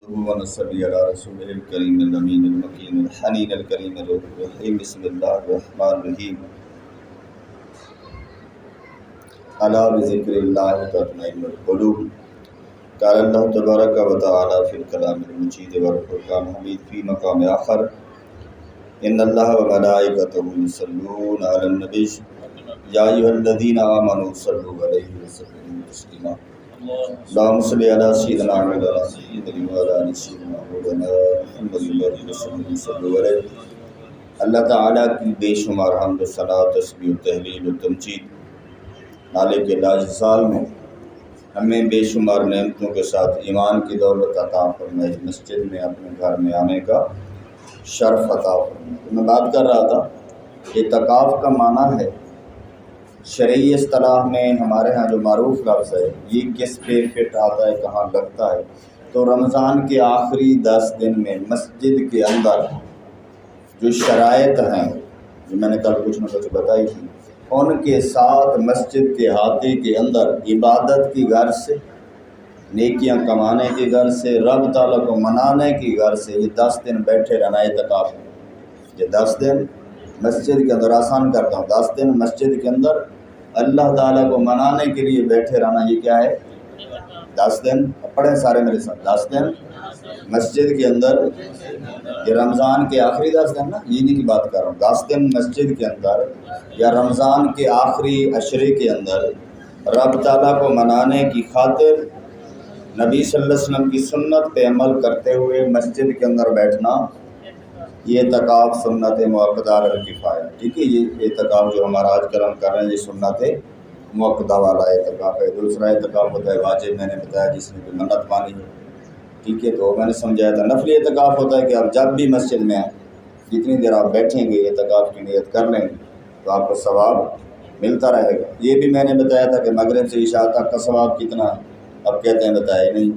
ونصلي على رسوله الكريم الأمين المكين الحنين الكريم الرحيم بسم الله الرحمن الرحيم ألا بذكر الله تطمئن القلوب قال الله تبارك وتعالى في الكلام المجيد والفرقان الحميد في مقام آخر إن الله وملائكته يصلون على النبي يا أيها الذين آمنوا صلوا عليه وسلموا تسليما اللهم صل على سيدنا محمد وعلى آل سيدنا محمد صلی علیہ۔ اللہ تعالیٰ کی بے شمار حمد و ثنا، تسبیح و تہلیل و تمجید مالک لاجزال میں ہمیں بے شمار نعمتوں کے ساتھ ایمان کی دولت عطا فرمائے، مسجد میں اپنے گھر میں آنے کا شرف عطا فرمائے۔ میں بات کر رہا تھا اعتکاف کا معنی ہے شرعی اصطلاح میں ہمارے ہاں جو معروف لفظ ہے، یہ کس پہ فٹ آتا ہے، کہاں لگتا ہے؟ تو رمضان کے آخری 10 دن میں مسجد کے اندر جو شرائط ہیں، جو میں نے کل کچھ نہ کچھ بتائی تھی، ان کے ساتھ مسجد کے احاطے کے اندر عبادت کی غرض سے، نیکیاں کمانے کی غرض سے، رب تعالیٰ کو منانے کی غرض سے یہ 10 دن بیٹھے رہنا اعتکاف ہے۔ یہ 10 دن مسجد کے اندر، آسان کرتا ہوں، 10 دن مسجد کے اندر اللہ تعالیٰ کو منانے کے لیے بیٹھے رہنا، یہ کیا ہے؟ 10 دن پڑھیں سارے میرے ساتھ۔ 10 دن مسجد کے اندر، یہ رمضان کے آخری 10 دن نا، یہ کی بات کر رہا ہوں۔ 10 دن مسجد کے اندر یا رمضان کے آخری عشرے کے اندر رب تعالیٰ کو منانے کی خاطر نبی صلی اللہ علیہ وسلم کی سنت پہ عمل کرتے ہوئے مسجد کے اندر بیٹھنا، یہ اعتکاف سنت مؤکدہ علی الکفایہ، ٹھیک ہے۔ یہ اعتکاف جو ہمارا آج کل ہم کر رہے ہیں، یہ سنت مؤکدہ والا اعتکاف ہے۔ دوسرا اعتکاف ہوتا ہے واجب، میں نے بتایا جس نے کوئی منت مانی ہے، ٹھیک ہے۔ تو میں نے سمجھایا تھا نفلی اعتکاف ہوتا ہے کہ آپ جب بھی مسجد میں آئیں، جتنی دیر آپ بیٹھیں گے اعتکاف کی نیت کر لیں گے تو آپ کو ثواب ملتا رہے گا۔ یہ بھی میں نے بتایا تھا کہ مغرب سے عشاء تک کا ثواب کتنا ہے، اب کہتے ہیں بتایا نہیں،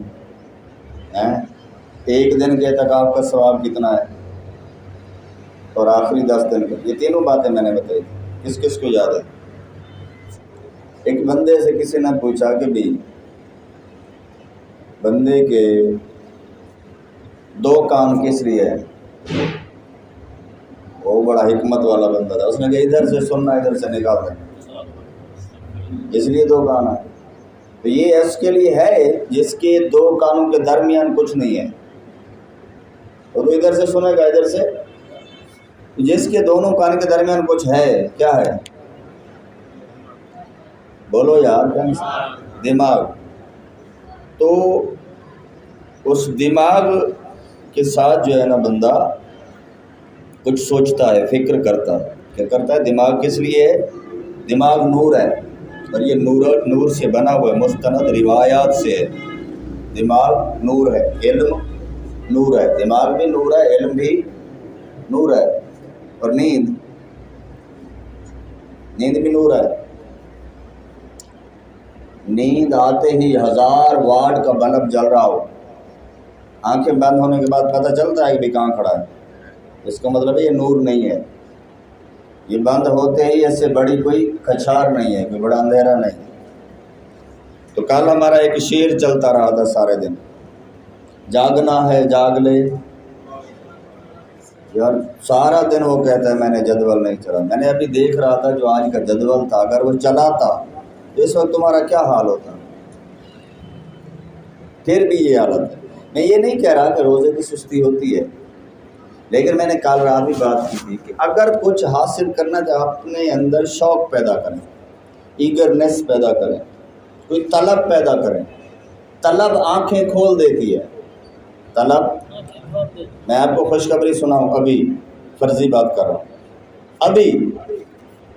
ایک دن کے اعتکاف کا ثواب کتنا ہے اور آخری 10 دن کا، یہ تینوں باتیں میں نے بتائی۔ کس کس کو یاد ہے؟ ایک بندے سے کسی نے پوچھا کہ بھی بندے کے 2 کان کس لیے ہیں؟ وہ بڑا حکمت والا بندہ تھا، اس نے کہا ادھر سے سننا، ادھر سے نکال دینا، اس لیے 2 کان ہیں۔ تو یہ اس کے لیے ہے جس کے 2 کانوں کے درمیان کچھ نہیں ہے، وہ تو ادھر سے سنے گا، ادھر سے۔ جس کے دونوں کان کے درمیان کچھ ہے، کیا ہے؟ بولو یار، دماغ۔ تو اس دماغ کے ساتھ جو ہے نا بندہ کچھ سوچتا ہے، فکر کرتا ہے۔ کیا کرتا ہے؟ دماغ کس لیے ہے؟ دماغ نور ہے، اور یہ نور سے بنا ہوا ہے، مستند روایات سے ہے۔ دماغ نور ہے، علم نور ہے، دماغ بھی نور ہے، علم بھی نور ہے، اور نیند بھی نور ہے۔ نیند آتے ہی 1000 واٹ کا بلب جل رہا ہو، آنکھیں بند ہونے کے بعد پتہ چلتا ہے کہ بھی کہاں کھڑا ہے، اس کا مطلب ہے یہ نور نہیں ہے۔ یہ بند ہوتے ہی اس سے بڑی کوئی کچھار نہیں ہے، کوئی بڑا اندھیرا نہیں۔ تو کل ہمارا ایک شعر چلتا رہا تھا سارے دن، جاگنا ہے جاگ لے یار، سارا دن وہ کہتا ہے میں نے جدول نہیں چلا۔ میں نے ابھی دیکھ رہا تھا جو آج کا جدول تھا، اگر وہ چلا تھا تو اس وقت تمہارا کیا حال ہوتا؟ پھر بھی یہ حالت ہے۔ میں یہ نہیں کہہ رہا کہ روزے کی سستی ہوتی ہے، لیکن میں نے کل رات بھی بات کی تھی کہ اگر کچھ حاصل کرنا تو اپنے اندر شوق پیدا کریں، ایگرنیس پیدا کریں، کوئی طلب پیدا کریں۔ طلب آنکھیں کھول دیتی ہے، طلب۔ میں آپ کو خوشخبری سناؤں، ابھی فرضی بات کر رہا ہوں، ابھی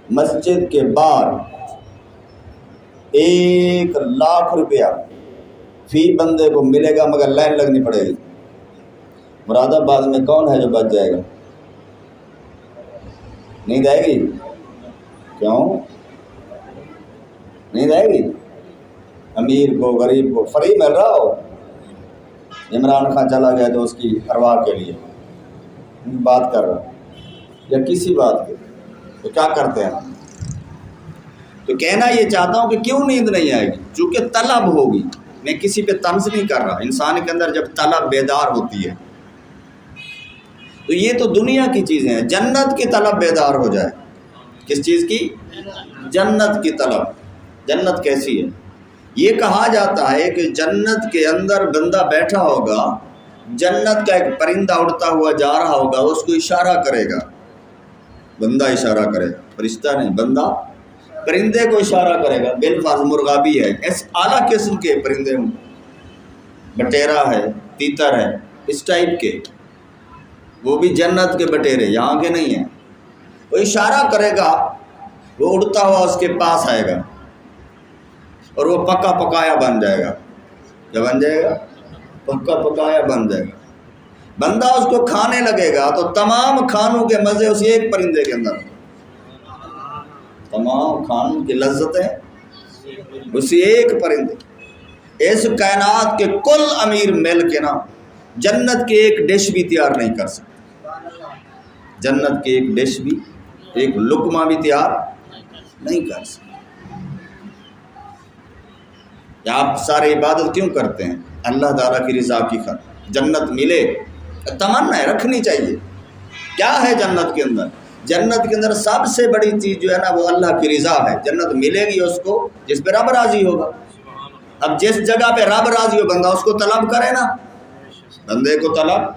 مسجد کے باہر 1,00,000 روپیہ فی بندے کو ملے گا، مگر لائن لگنی پڑے گی۔ مراد آباد میں کون ہے جو بچ جائے گا؟ نیند آئے گی؟ کیوں نیند آئے گی؟ امیر کو، غریب کو فری مل رہا ہو، عمران خان چلا گیا تو اس کی ارواح کے لیے بات کر رہا ہوں، یا کسی بات کے، تو کیا کرتے ہیں؟ تو کہنا یہ چاہتا ہوں کہ کیوں نیند نہیں آئے گی؟ چونکہ طلب ہوگی، میں کسی پہ طنز نہیں کر رہا. انسان کے اندر جب طلب بیدار ہوتی ہے تو یہ تو دنیا کی چیزیں ہیں. جنت کی طلب بیدار ہو جائے. کس چیز کی؟ جنت کی طلب. جنت کیسی ہے؟ یہ کہا جاتا ہے کہ جنت کے اندر بندہ بیٹھا ہوگا, جنت کا ایک پرندہ اڑتا ہوا جا رہا ہوگا, اس کو اشارہ کرے گا. بندہ اشارہ کرے گا, فرشتہ نہیں, بندہ پرندے کو اشارہ کرے گا. بالفرض مرغا بھی ہے, ایسے اعلیٰ قسم کے پرندے ہوں, بٹیرا ہے, تیتر ہے, اس ٹائپ کے, وہ بھی جنت کے بٹیرے, یہاں کے نہیں ہیں. وہ اشارہ کرے گا, وہ اڑتا ہوا اس کے پاس آئے گا اور وہ پکا پکایا بن جائے گا. کیا بن جائے گا؟ پکا پکایا بن جائے گا. بندہ اس کو کھانے لگے گا تو تمام کھانوں کے مزے اسی ایک پرندے کے اندر, تمام کھانوں کی لذتیں اسی ایک پرندے. اس کائنات کے کل امیر مل کے نا جنت کے ایک ڈش بھی تیار نہیں کر سکتے. جنت کے ایک ڈش بھی, ایک لقمہ بھی تیار نہیں کر سکتے. آپ سارے عبادت کیوں کرتے ہیں؟ اللہ تعالیٰ کی رضا کی خاطر. جنت ملے, تمنا ہے, رکھنی چاہیے. کیا ہے جنت کے اندر؟ جنت کے اندر سب سے بڑی چیز جو ہے نا وہ اللہ کی رضا ہے. جنت ملے گی اس کو جس پہ رب راضی ہوگا. اب جس جگہ پہ رب راضی ہو بندہ اس کو طلب کرے نا. بندے کو طلب,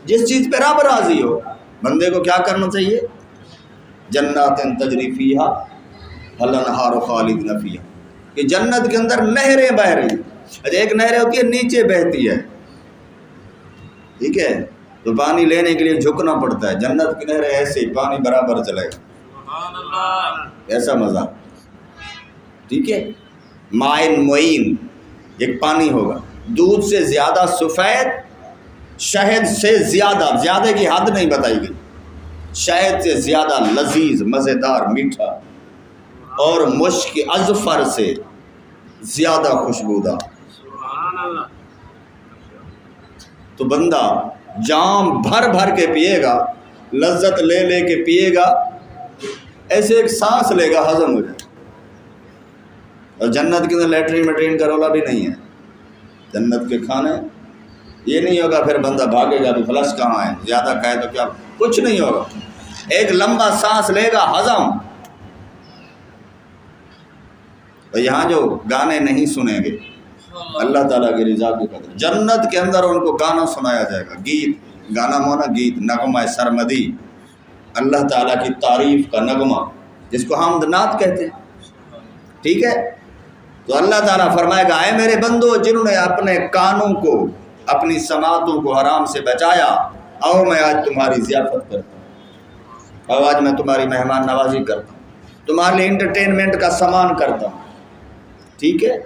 جس چیز پہ رب راضی ہو بندے کو کیا کرنا چاہیے؟ جنات تجری فیہا الانہار خالدین فیہا, کہ جنت کے اندر نہریں بہ رہی. ایک نہر ہوتی ہے نیچے بہتی ہے, ٹھیک ہے, تو پانی لینے کے لیے جھکنا پڑتا ہے. جنت کی نہر ایسے ہی پانی برابر چلے گا, ایسا مزہ, ٹھیک ہے. مائن معین ایک پانی ہوگا, دودھ سے زیادہ سفید, شہد سے زیادہ, زیادہ کی حد نہیں بتائی گئی, شہد سے زیادہ لذیذ مزیدار میٹھا, اور مشک اظفر سے زیادہ خوشبودار. تو بندہ جام بھر بھر کے پیے گا, لذت لے لے کے پیے گا, ایسے ایک سانس لے گا, ہضم ہو جائے. اور جنت کے اندر لیٹرین میٹرین کا رولا بھی نہیں ہے. جنت کے کھانے یہ نہیں ہوگا پھر بندہ بھاگے گا تو فلش کہاں ہے, زیادہ کھائے تو کیا, کچھ نہیں ہوگا. ایک لمبا سانس لے گا, ہضم. اور یہاں جو گانے نہیں سنیں گے اللہ تعالیٰ کی رضا کی قدر, جنت کے اندر ان کو گانا سنایا جائے گا. گیت, گانا مونا گیت, نغمہ سرمدی, اللہ تعالیٰ کی تعریف کا نغمہ جس کو حمد نعت کہتے ہیں, ٹھیک ہے. تو اللہ تعالیٰ فرمائے گا, اے میرے بندو جنہوں نے اپنے کانوں کو, اپنی سماعتوں کو حرام سے بچایا, آؤ میں آج تمہاری ضیافت کرتا ہوں, اور آج میں تمہاری مہمان نوازی کرتا ہوں, تمہارے لیے انٹرٹینمنٹ کا سامان کرتا ہوں, ٹھیک ہے.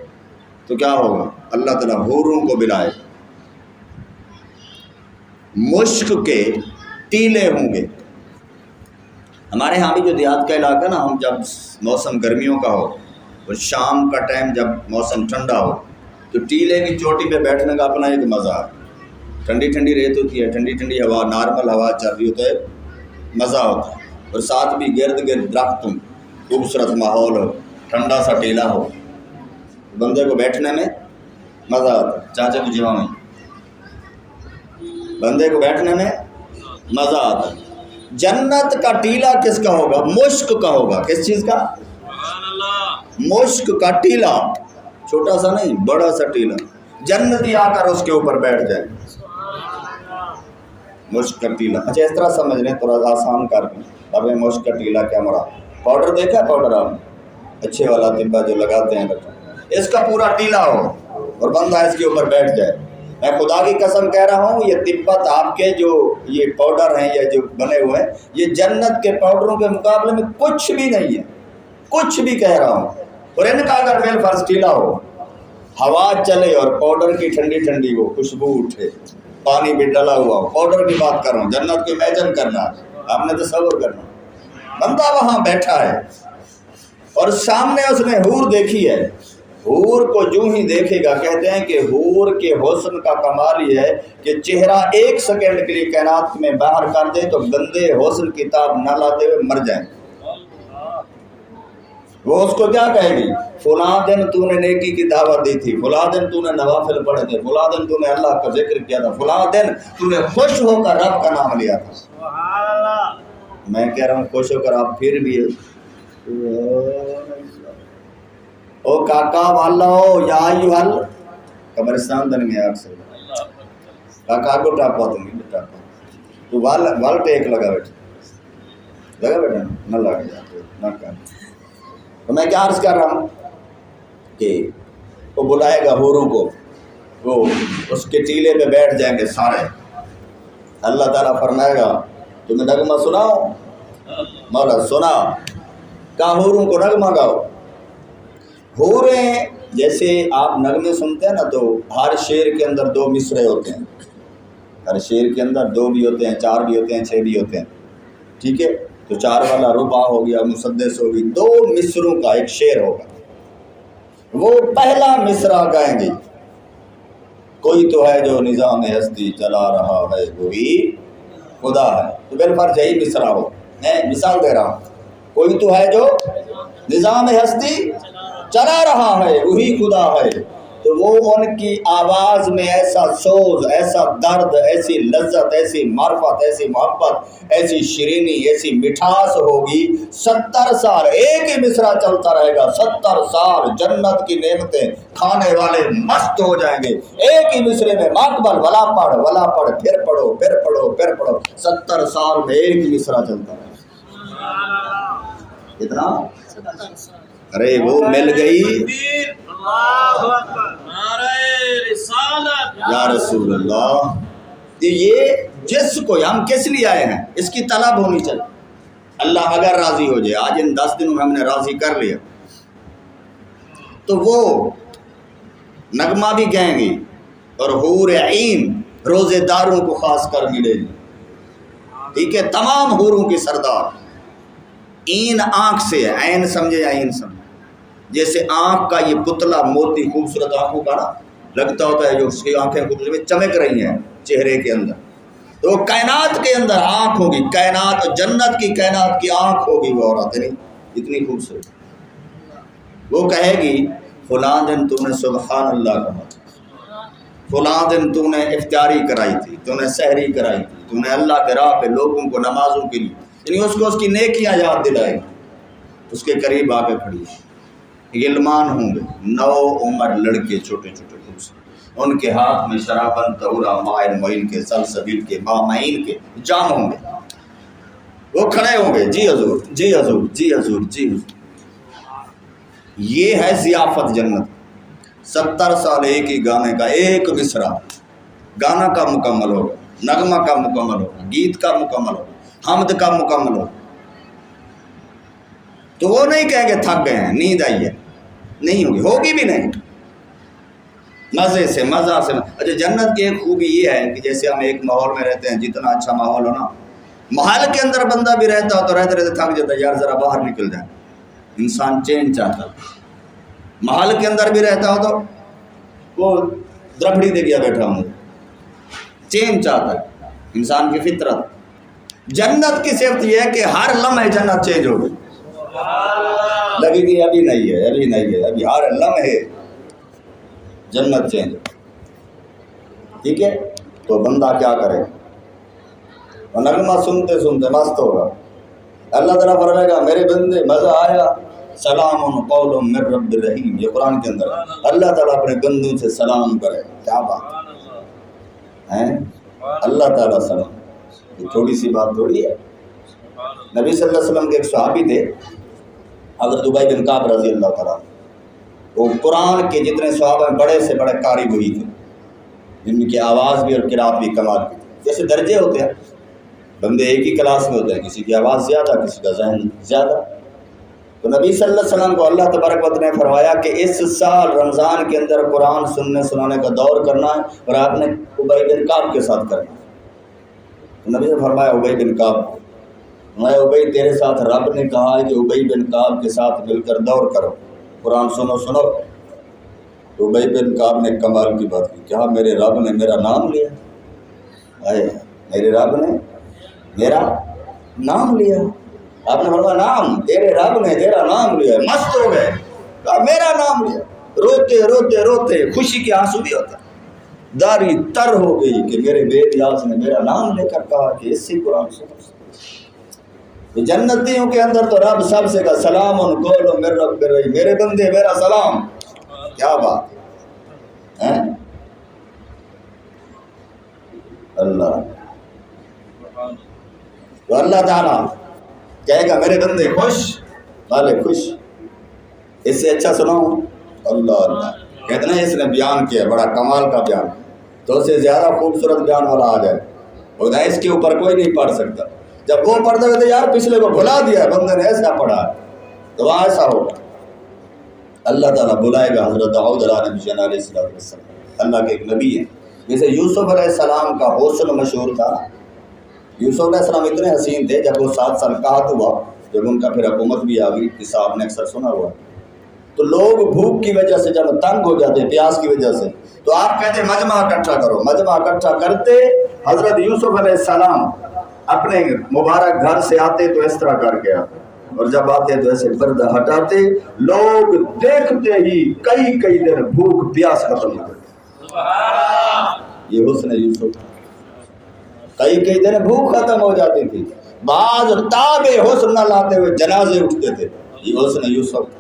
تو کیا ہوگا؟ اللہ تعالیٰ حوروں کو بلائے, مشک کے ٹیلے ہوں گے. ہمارے ہاں بھی جو دیہات کا علاقہ نا, ہم جب موسم گرمیوں کا ہو اور شام کا ٹائم جب موسم ٹھنڈا ہو تو ٹیلے کی چوٹی پہ بیٹھنے کا اپنا ایک مزہ ہے. ٹھنڈی ٹھنڈی ریت ہوتی ہے, ٹھنڈی ٹھنڈی ہوا, نارمل ہوا چل رہی ہوتا ہے, مزہ ہوتا ہے. اور ساتھ بھی گرد گرد درخت, خوبصورت ماحول ہو, ٹھنڈا سا ٹیلا ہو, بندے کو بیٹھنے میں مزہ آتا ہے. چاچا کی جمع میں بندے کو بیٹھنے میں مزہ آتا ہے. جنت کا ٹیلا کس کا ہوگا؟ مشک کا ہوگا. کس چیز کا؟ مشک کا ٹیلا, چھوٹا سا نہیں, بڑا سا ٹیلا. جنتی آ کر اس کے اوپر بیٹھ جائے. مشک کا ٹیلا, اچھا اس طرح سمجھ لیں, تھوڑا آسان کر کے. اب مشک کا ٹیلا کیا مراد؟ پاؤڈر دیکھا ہے, پاؤڈر آپ اچھے والا طبہ جو لگاتے ہیں, اس کا پورا ٹیلا ہو اور بندہ اس کے اوپر بیٹھ جائے. میں خدا کی قسم کہہ رہا ہوں, یہ تبت آپ کے جو یہ پاؤڈر ہیں یا جو بنے ہوئے ہیں, یہ جنت کے پاؤڈروں کے مقابلے میں کچھ بھی نہیں ہے, کچھ بھی کہہ رہا ہوں. اور ان کا اگر فیل فرض ٹیلا ہو, ہوا چلے اور پاؤڈر کی ٹھنڈی ٹھنڈی ہو, خوشبو اٹھے, پانی بھی ڈلا ہوا ہو, پاؤڈر کی بات کر رہا ہوں, جنت کو امیجن کرنا, آپ نے تصور کرنا. بندہ وہاں بیٹھا ہے اور سامنے اس نے حور دیکھی ہے. حور کو جو ہی دیکھے گا, کہتے ہیں کہ حور کے حسن کا کمال یہ ہے کہ چہرہ ایک سیکنڈ کے لیے کائنات میں باہر کر دے تو بندے حسن کتاب نہ لاتے ہوئے مر جائیں. وہ اس کو کیا کہے گی؟ فلاں دن تو نے نیکی کی دعوت دی تھی، فلاں دن تو نے نوافل پڑھے تھے، فلاں دن تو نے اللہ کا ذکر کیا تھا، فلاں دن تو نے خوش ہو کر رب کا نام لیا تھا۔ سبحان اللہ۔ میں کہہ رہا ہوں خوش ہو کر آپ پھر بھی او کاکا والا ہو یا ایوہل قبرستان دن میں آپ سے کاکا کو ٹاپا تو نہیں ٹاپا تو وال ٹیک لگا بیٹھا نہ لگا جاتے نہ کر۔ تو میں کیا عرض کر رہا ہوں کہ وہ بلائے گا حوروں کو، وہ اس کے ٹیلے پہ بیٹھ جائیں گے سارے، اللہ تعالیٰ فرمائے گا تمہیں نغمہ سناؤ؟ مولا سنا، کہا حوروں کو نغمہ گاؤ۔ حوریں جیسے آپ نغمے سنتے ہیں نا تو ہر شعر کے اندر 2 مصرے ہوتے ہیں، ہر شعر کے اندر 2 بھی ہوتے ہیں، 4 بھی ہوتے ہیں، 6 بھی ہوتے ہیں، ٹھیک ہے؟ تو 4 والا ربع ہو گیا، مسدس ہوگی، 2 مصروں کا ایک شعر ہوگا۔ وہ پہلا مصرع گائیں گے، کوئی تو ہے جو نظام ہستی چلا رہا ہے وہی خدا ہے۔ تو بالفرض یہی مصرع ہو، میں مثال دے رہا ہوں، کوئی تو ہے جو نظام ہستی چلا رہا ہے وہی خدا ہے۔ تو وہ ان کی آواز میں ایسا سوز، ایسا درد، ایسی لذت، ایسی معرفت، ایسی محبت، ایسی شیرینی، ایسی مٹھاس ہوگی، 70 سال ایک ہی مصرع چلتا رہے گا، 70 سال جنت کی نعمتیں کھانے والے مست ہو جائیں گے ایک ہی مصرے میں۔ ماقبل ولا پڑھ پھر پڑھو پھر پڑھو پھر پڑھو، 70 سال میں ایک ہی مصرع چلتا رہے گا۔ کتنا؟ ارے وہ مل گئی یا رسول اللہ۔ یہ جس کو ہم کس لیے آئے ہیں اس کی طلب ہونی چاہیے۔ اللہ اگر راضی ہو جائے، آج ان 10 دنوں میں ہم نے راضی کر لیا تو وہ نغمہ بھی گائیں گی، اور حور عین روزے داروں کو خاص کر ملے گی، ٹھیک ہے؟ تمام حوروں کی سردار۔ این آنکھ سے ہے، عین سمجھے یا عین سمجھے؟ جیسے آنکھ کا یہ پتلا موتی خوبصورت آنکھوں کا نا لگتا ہوتا ہے، جو اس کی آنکھیں خوبصورت چمک رہی ہیں چہرے کے اندر، تو کائنات کے اندر آنکھ ہوگی، کائنات جنت کی کائنات کی آنکھ ہوگی وہ عورت، اتنی خوبصورت۔ وہ کہے گی فلاں دن تو نے سبحان اللہ کہا، فلاں دن تو نے افطاری کرائی تھی، تو نے سحری کرائی تھی، تو نے اللہ کے راہ پہ لوگوں کو نمازوں کے لیے، یعنی اس کو اس کی نیکیاں یاد دلائے گی۔ اس کے قریب آ کے کھڑی ہے، غلمان ہوں گے، 9 عمر لڑکے چھوٹے چھوٹے خوبصورت، ان کے ہاتھ میں شرابن طہورا مائن معین کے سلسبیل کے مامعین کے جام ہوں گے، وہ کھڑے ہوں گے، جی حضور جی حضور جی حضور جی حضور۔ یہ ہے ضیافت جنت۔ 70 سال ایک ہی گانے کا ایک مصرع، گانا کا مکمل ہوگا، نغمہ کا مکمل ہوگا، گیت کا مکمل ہوگا، حمد کا مکمل ہوگا۔ تو وہ نہیں کہیں گے تھک گئے ہیں، نیند آئی ہے، نہیں ہوگی، ہوگی بھی نہیں، مزے سے مزہ سے۔ اچھا جنت کی ایک خوبی یہ ہے کہ جیسے ہم ایک ماحول میں رہتے ہیں، جتنا اچھا ماحول ہو نا، محل کے اندر بندہ بھی رہتا ہو تو رہتے رہتے تھک جاتا ہے، یار ذرا باہر نکل جائے، انسان چین چاہتا ہے۔ محل کے اندر بھی رہتا ہو تو وہ دربڑی دے گیا بیٹھا ہوں، چین چاہتا ہے انسان کی فطرت۔ جنت کی صفت یہ ہے کہ ہر لمحے جنت چینج ہو گئی، لگے گی ابھی نہیں ہے ابھی نہیں ہے، ابھی ہر لمحے جنت چینج، ٹھیک ہے؟ تو بندہ کیا کرے؟ اور نغمہ سنتے سنتے مست ہوگا۔ اللہ تعالیٰ فرمائے گا میرے بندے مزہ آیا، سلام قول من رب الرحیم، یہ قرآن کے اندر اللہ تعالیٰ اپنے بندوں سے سلام کرے۔ کیا بات ہے، اللہ تعالیٰ سلام، یہ تھوڑی سی بات تھوڑی ہے۔ نبی صلی اللہ علیہ وسلم کے ایک صحابی تھے حضرت ابی بن کعب رضی اللہ تعالیٰ، وہ قرآن کے جتنے صحابہ بڑے سے بڑے قاری وہی تھے، جن کی آواز بھی اور قرات بھی کمال کی تھی۔ جیسے درجے ہوتے ہیں، بندے ایک ہی کلاس میں ہوتے ہیں، کسی کی آواز زیادہ کسی کا ذہن زیادہ۔ تو نبی صلی اللہ علیہ وسلم کو اللہ تبارک و تعالیٰ نے فرمایا کہ اس سال رمضان کے اندر قرآن سننے سنانے کا دور کرنا ہے، اور آپ نے ابی بن کعب کے ساتھ کرنا ہے۔ تو نبی نے فرمایا ابی بن کعب، میں ابی تیرے ساتھ رب نے کہا ہے کہ ابی بن کعب کے ساتھ مل کر دور کرو، قرآن سنو۔ تو ابی بن کعب نے کمال کی بات کی، کہا میرے رب نے میرا نام لیا، میرے رب نے میرا نام لیا، آپ نے فرمایا نام تیرے رب نے تیرا نام لیا، مست ہو گئے، کہا میرا نام لیا، روتے روتے روتے خوشی کے آنسو بھی ہوتا، داری تر ہو گئی کہ میرے بے نیاز نے میرا نام لے کر کہا کہ اس سے قرآن سنو۔ جنتیوں کے اندر تو رب سب سے کہا سلام قول من رب الرحیم، میرے بندے میرا سلام، کیا بات ہے اللہ۔ تو اللہ تعالیٰ کہے گا میرے بندے خوش، والے خوش، اس سے اچھا سناؤں؟ اللہ اللہ کہتے ہیں اس نے بیان کیا بڑا کمال کا بیان، تو اس سے زیادہ خوبصورت بیان والا آ جائے خدا اس کے اوپر کوئی نہیں پڑھ سکتا۔ جب وہ پڑھتے ہوئے تو یار پچھلے کو بھلا دیا ہے بندے نے ایسا پڑھا ہے، تو وہاں ایسا ہوگا۔ اللہ تعالیٰ بلائے گا حضرت داؤد علیہ السلام، اللہ کے ایک نبی ہیں، جیسے یوسف علیہ السلام کا حسن مشہور تھا۔ یوسف علیہ السلام اتنے حسین تھے، جب وہ 7 سال قحط ہوا، جب ان کا پھر حکومت بھی آ گئی، قصہ آپ نے اکثر سنا ہوا، تو لوگ بھوک کی وجہ سے جب تنگ ہو جاتے، پیاس کی وجہ سے، تو آپ کہتے مجمع اکٹھا کرو، مجمع اکٹھا کرتے حضرت یوسف علیہ السلام اپنے مبارک گھر سے آتے تو اس طرح کر کے آتے، اور جب آتے تو ایسے پردہ ہٹاتے، لوگ دیکھتے ہی کئی دن بھوک پیاس ختم ہو جاتی۔ یہ حسن یوسف، کئی دن بھوک ختم ہو جاتی تھی، بعض تاب حسن نہ لاتے ہوئے جنازے اٹھتے تھے، یہ حسن یوسف۔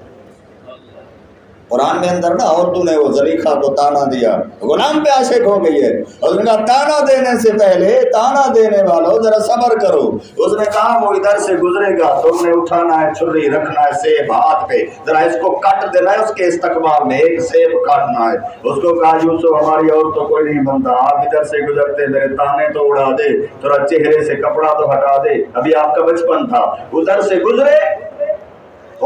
قرآن میں اندر نا عورتوں نے وہ زلیخا کو تانا دیا، غلام پہ عاشق ہو گئی ہے، اس نے کہا تانا دینے سے پہلے تانا دینے والوں ذرا صبر کرو۔ اس نے کہا وہ ادھر سے گزرے گا، تم نے اٹھانا ہے چھری، رکھنا ہے سیب ہاتھ پہ، ذرا اس کو کٹ دینا ہے، اس کے استقبال میں ایک سیب کاٹنا ہے۔ اس کو کہا یوسف ہماری اور تو کوئی نہیں بنتا، آپ ادھر سے گزرتے میرے تانے تو اڑا دے، تھوڑا چہرے سے کپڑا تو ہٹا دے، ابھی آپ کا بچپن تھا۔ ادھر سے گزرے،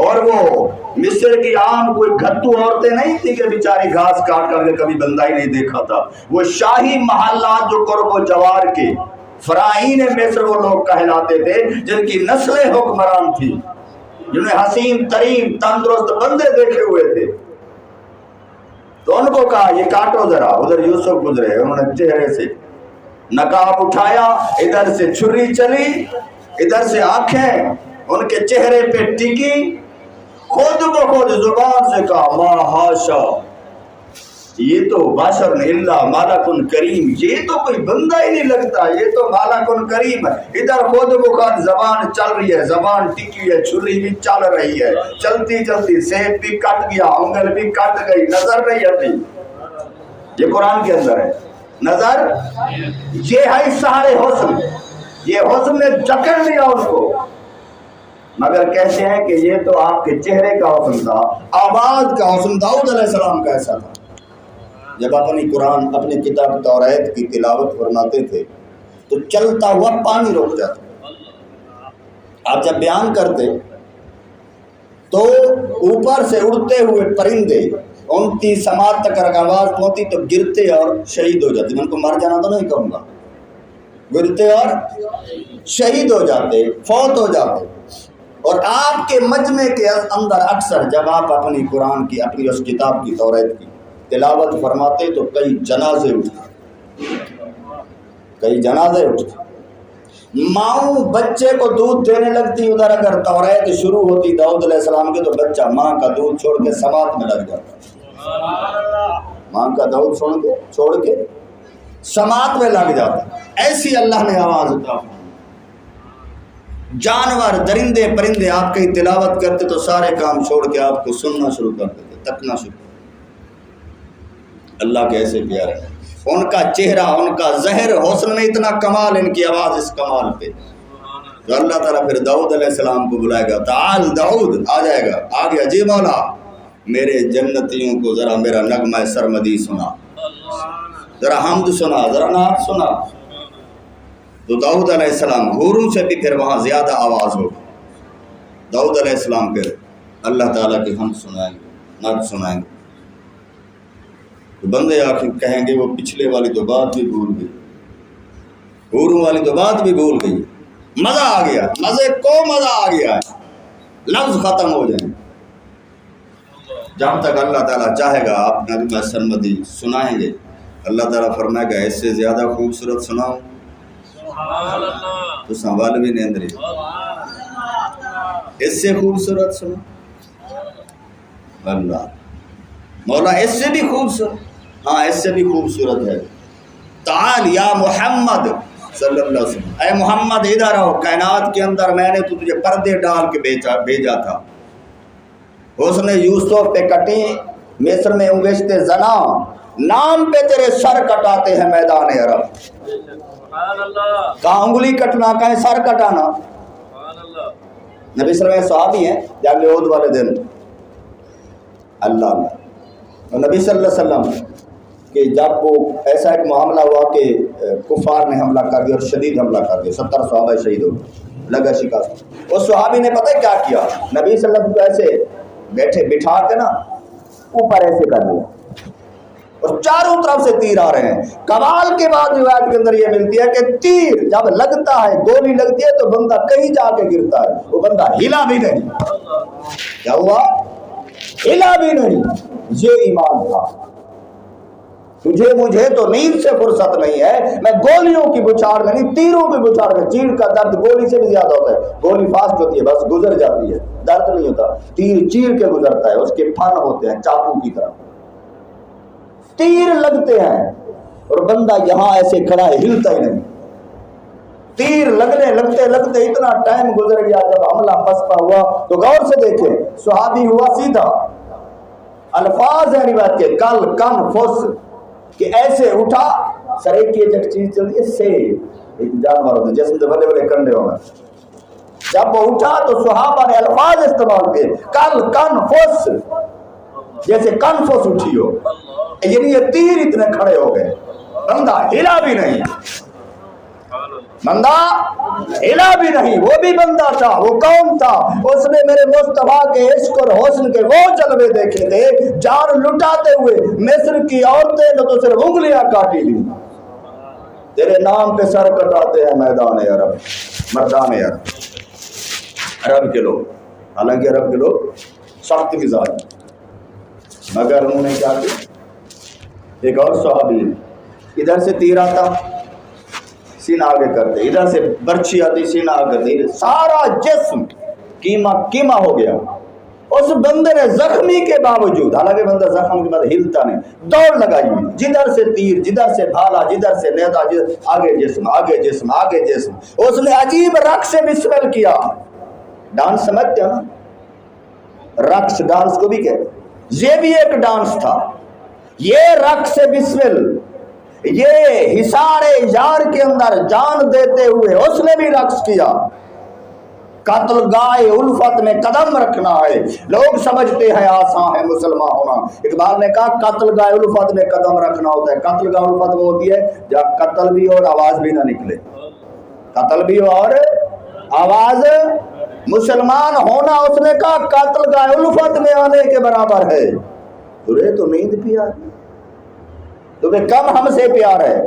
اور وہ مصر کی عام کوئی گھتو عورتیں نہیں تھی کہ بیچاری گھاس کاٹ کر کے کبھی بندہ ہی نہیں دیکھا تھا، وہ شاہی محلات جو قرب و جوار کے فرائین مصر وہ لوگ کہلاتے تھے، جن کی نسلیں حکمران تھی، جنہیں حسین ترین تندرست بندے دیکھے ہوئے تھے، تو ان کو کہا یہ کاٹو ذرا۔ ادھر یوسف گزرے، انہوں نے چہرے سے نقاب اٹھایا، ادھر سے چھری چلی، ادھر سے آنکھیں ان کے چہرے پہ ٹکی، خود بخود زبان سے کہا ما حاشا، یہ تو بشر الا ملک کریم، یہ تو کوئی بندہ ہی نہیں لگتا، یہ تو ملک کریم ہے۔ ادھر خود بخود زبان چل رہی ہے، زبان ٹکی ہے، چھری بھی چل رہی ہے، چلتی چلتی سیب بھی کٹ گیا، انگل بھی کٹ گئی، نظر نہیں آتی۔ یہ قرآن کے اندر ہے، نظر یہ ہے سارے حسن، یہ حسن نے جکڑ لیا ان کو، مگر کہتے ہیں کہ یہ تو آپ کے چہرے کا حسن تھا، آواز کا حسن۔ داؤد علیہ السلام کا ایسا تھا، جب اپنی قرآن اپنی کتاب توریت کی تلاوت فرماتے تھے تو چلتا ہوا پانی رک جاتا۔ آپ جب بیان کرتے تو اوپر سے اڑتے ہوئے پرندے 29 سماعت تک آواز پہنچتی تو گرتے اور شہید ہو جاتے۔ میں ان کو مر جانا تو نہیں کہوں گا، گرتے اور شہید ہو جاتے، فوت ہو جاتے۔ اور آپ کے مجمع کے اندر اکثر جب آپ اپنی قرآن کی اپنی اس کتاب کی توریت کی تلاوت فرماتے تو کئی جنازے اٹھتے، کئی جنازے اٹھتے، ماؤں بچے کو دودھ دینے لگتی، ادھر اگر توریت شروع ہوتی داؤد علیہ السلام کی تو بچہ ماں کا دودھ چھوڑ کے سماعت میں لگ جاتا، ماں کا دودھ چھوڑ کے سماعت میں لگ جاتا۔ ایسی اللہ نے آواز عطا فرمائی۔ جانور درندے پرندے آپ کی تلاوت کرتے تو سارے کام چھوڑ کے آپ کو سننا شروع کر دیتے، تکنا شروع۔ اللہ کے ایسے پیارے ہیں، ان کا چہرہ، ان کا ظاہر حسن میں اتنا کمال، ان کی آواز اس کمال پہ، تو اللہ تعالیٰ پھر داؤد علیہ السلام کو بلائے گا، تعال داؤد، آ جائے گا، آ گیا جی مولا، میرے جنتیوں کو ذرا میرا نغمہ سرمدی سنا، ذرا حمد سنا، ذرا نعت سنا۔ تو داؤد علیہ السلام حوروں سے بھی پھر وہاں زیادہ آواز ہو، داؤد علیہ السلام پھر اللہ تعالیٰ کی حمد سنائیں گے، نعت سنائیں گے، تو بندے آخر کہیں گے وہ پچھلے والی تو بات بھی بھول گئی، حوروں والی تو بات بھی بھول گئی، مزہ آ گیا، مزے کو مزہ آ گیا ہے، لفظ ختم ہو جائیں۔ جب تک اللہ تعالیٰ چاہے گا آپ نغمہ سرمدی سنائیں گے، اللہ تعالیٰ فرمائے گا اس سے زیادہ خوبصورت سناؤ تو سنبھال بھی نہیں اندری، اس سے خوبصورت سنا اللہ مولا، اس سے بھی خوبصورت، ہاں اس سے بھی خوبصورت ہے، تعال یا محمد صلی اللہ علیہ وسلم، اے محمد ادھر آؤ، کائنات کے اندر میں نے تو تجھے پردے ڈال کے بھیجا تھا۔ حسن یوسف پہ کٹی مصر میں انگشتے زنا، نام پہ تیرے سر کٹاتے ہیں میدان عرب۔ کہاں انگلی کٹنا، کہیں سر کٹانا۔ نبی صلی اللہ علیہ وسلم صحابی ہیں جنگ احد والے دن، اللہ نبی صلی اللہ علیہ وسلم کہ جب وہ ایسا ایک معاملہ ہوا کہ کفار نے حملہ کر دیا اور شدید حملہ کر دیا، 70 صحابہ شہید ہو لگا شکست۔ اس صحابی نے پتہ کیا کیا، نبی صلی اللہ علیہ وسلم کو ایسے بٹھا کے نا اوپر ایسے کر دیا اور چاروں طرف سے تیر آ رہے ہیں۔ کمال کے بعد روایت کے اندر یہ ملتی ہے کہ تیر جب لگتا ہے، گولی لگتی ہے تو بندہ کہیں جا کے گرتا ہے، وہ بندہ ہلا بھی نہیں۔ کیا ہوا؟ ہلا بھی نہیں۔ یہ ایمان تھا۔ تجھے مجھے تو نیند سے فرصت نہیں ہے، میں گولیوں کی بچھاڑ میں نہیں، تیروں کی بچھاڑ میں۔ چیڑ کا درد گولی سے بھی زیادہ ہوتا ہے، گولی فاسٹ ہوتی ہے بس گزر جاتی ہے، درد نہیں ہوتا۔ تیر چیڑ کے گزرتا ہے، اس کے پھن ہوتے ہیں چاقو کی طرح، تیر لگتے ہیں اور بندہ یہاں ایسے کھڑا ہے، ہلتا ہی نہیں۔ تیر لگتے اتنا ٹائم گزر گیا، جب حملہ پسپا ہوا تو غور سے دیکھیں، صحابی ہوا سیدھا، الفاظ ہیں روایت کے، کل کن فس، کہ ایسے اٹھا، سر ایک چیز چلتی ہے، سے ایک جانور ہوتا ہے جسم سے بڑے بڑے کنڈے ہوئے، جب وہ اٹھا تو صحابہ نے الفاظ استعمال کیے، کل کن فس، جیسے کن فس اٹھی ہو، یعنی یہ تیر اتنے کھڑے ہو گئے، بندہ ہلا بھی نہیں، بندہ ہلا بھی نہیں۔ وہ بھی بندہ تھا، وہ کون تھا؟ اس نے میرے مصطفیٰ کے عشق اور حسن کے وہ جلوے دیکھے تھے، جان لٹاتے ہوئے مصر کی عورتیں نے تو صرف انگلیاں کاٹی دی، تیرے نام پہ سر کٹاتے ہیں میدان عرب، مردان عرب کے لوگ۔ حالانکہ عرب کے لوگ سخت مزاج، مگر انہوں نے کیا کیا؟ ایک اور صحابی، ادھر سے تیر آتا سینہ آگے کرتے، ادھر سے برچھی آتی سینہ آگے کرتے، سارا جسم کیما ہو گیا۔ اس بندے نے زخمی کے باوجود، حالانکہ بندہ زخم کے بعد ہلتا نہیں، دوڑ لگائی ہوئی، جدھر سے تیر، جدھر سے بھالا، جدھر سے نیزہ، آگے جسم آگے جسم آگے جسم۔ اس نے عجیب رقص سے بسمل کیا، ڈانس سمجھتے ہو نا، رقص ڈانس کو بھی کہتے، یہ بھی ایک ڈانس تھا۔ یہ رقص بسمل، یہ حصار یار کے اندر جان دیتے ہوئے اس نے بھی رقص کیا۔ قتل گائے الفت میں قدم رکھنا ہے، لوگ سمجھتے ہیں آسان ہے مسلمان ہونا۔ اقبال نے کہا قتل گائے الفت میں قدم رکھنا ہوتا ہے۔ قتل گائے الفت وہ ہوتی ہے جب قتل بھی اور آواز بھی نہ نکلے، قتل بھی اور آواز۔ مسلمان ہونا اس نے کہا قتل گائے الفت میں آنے کے برابر ہے۔ تجھے تو نیند پیار، تمہیں کم ہم سے پیار ہے۔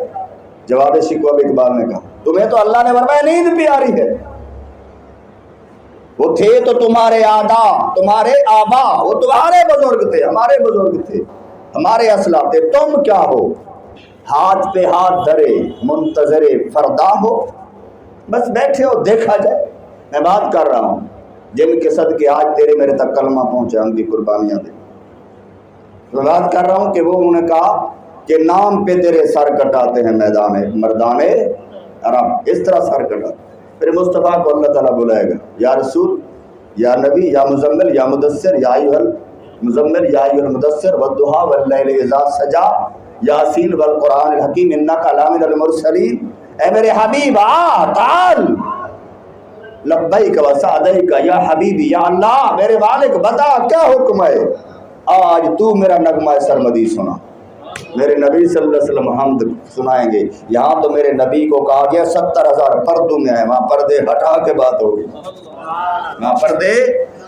جواب شکوہ اقبال نے کہا تمہیں تو اللہ نے فرمایا نیند پیاری ہے۔ وہ تھے تو تمہارے آدا، تمہارے آبا، وہ تمہارے بزرگ تھے، ہمارے بزرگ تھے، ہمارے اسلاف تھے، تم کیا ہو؟ ہاتھ پہ ہاتھ دھرے منتظر فردا ہو، بس بیٹھے ہو دیکھا جائے۔ میں بات کر رہا ہوں جن کے صدقے آج تیرے میرے تک کلمہ پہنچے، ان کی قربانیاں دے۔ میں بات کر رہا ہوں کہ وہ انہوں نے کہا کہ نام پہ تیرے سر کٹاتے ہیں میدان مردان عرب، اس طرح سر کٹاتے۔ پھر مصطفیٰ کو اللہ تعالیٰ بلائے گا، یا رسول، یا نبی، یا مزمل، یا مدثر، یا ایھا المزمل، یا ایھا المدثر، والضحیٰ واللیل اذا سجا، یاسین والقرآن الحکیم انک لمن المرسلین۔ اے میرے حبیب آ تعال، لبیک و سعدیک یا حبیبی، یا اللہ میرے مالک بتا کیا حکم ہے، آج تو میرا نغمہ سرمدی سنا۔ میرے نبی صلی اللہ علیہ وسلم حمد سنائیں گے۔ یہاں تو میرے نبی کو کہا گیا 70,000 پردوں میں آئے، وہاں پردے ہٹا کے بات ہوگی، وہاں پردے